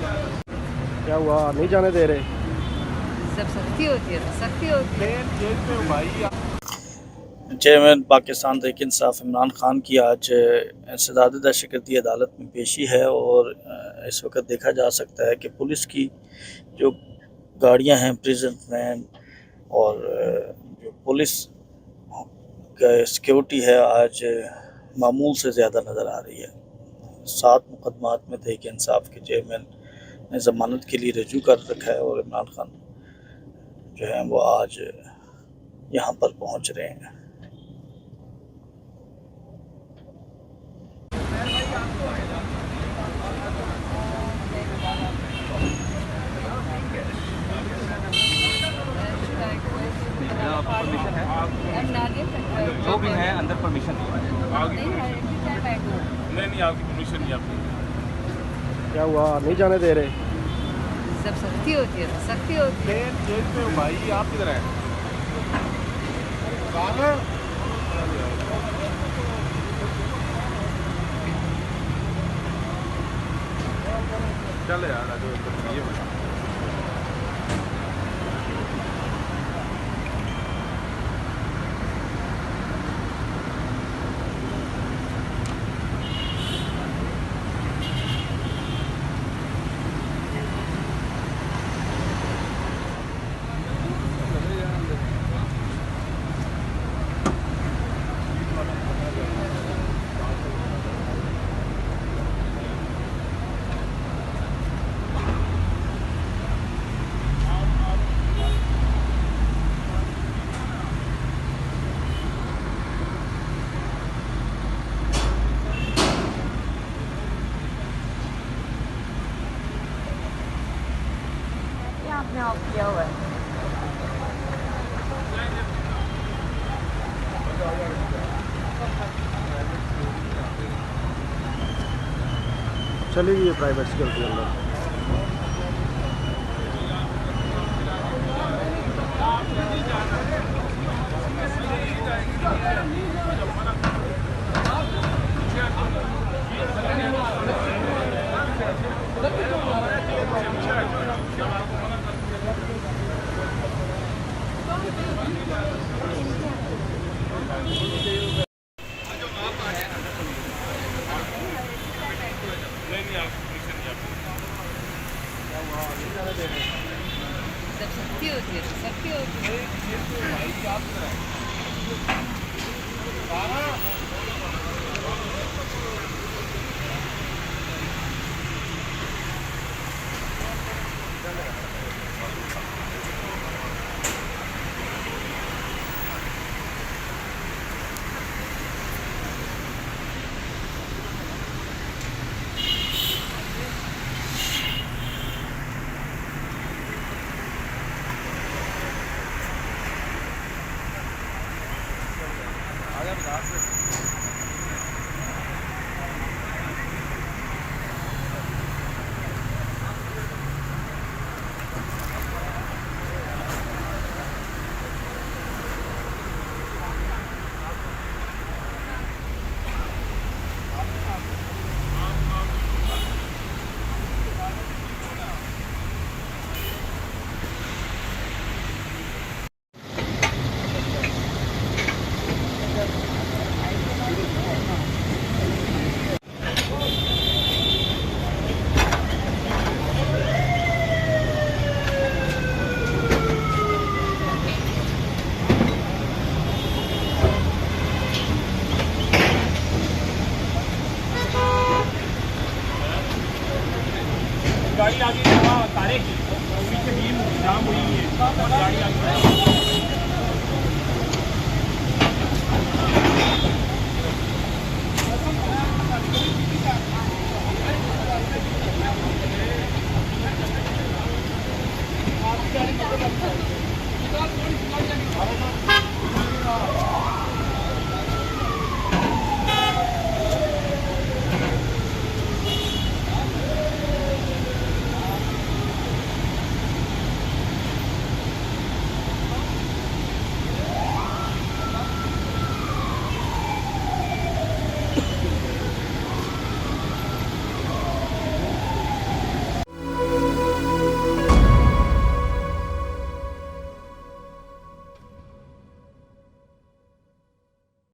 क्या हुआ, नहीं जाने दे रहे? जब सख्ती होती है तो सख्ती होती है। चेयरमैन पाकिस्तान तहरीक इंसाफ इमरान खान की आज इंसदाद दहशतगर्दी अदालत में पेशी है और इस वक्त देखा जा सकता है कि पुलिस की जो गाड़ियां हैं, प्रिजन वैन और जो पुलिस का सिक्योरिटी है, आज मामूल से ज़्यादा नज़र आ रही है। 7 मुकदमात में तहरीक इंसाफ के चेयरमैन ने ज़मानत के लिए रजू कर रखा है और इमरान खान जो है वो आज यहाँ पर पहुँच रहे हैं। परमिशन है, जो भी है अंदर परमिशन नहीं, आपकी परमिशन नहीं। आपकी क्या हुआ, नहीं जाने दे रहे? जब सख्ती होती है तो सख्ती होती है। जेल में भाई आप किधर हैं? चल यार आपने ऑफ किया हुआ है। चली गई प्राइवेट सिक्योरिटी अंदर। जब सख्ती होती है तो सख्ती होती है। गाड़ी आगे तारे की पीछे बीम जाम हुई है, गाड़ी आगे Thank you.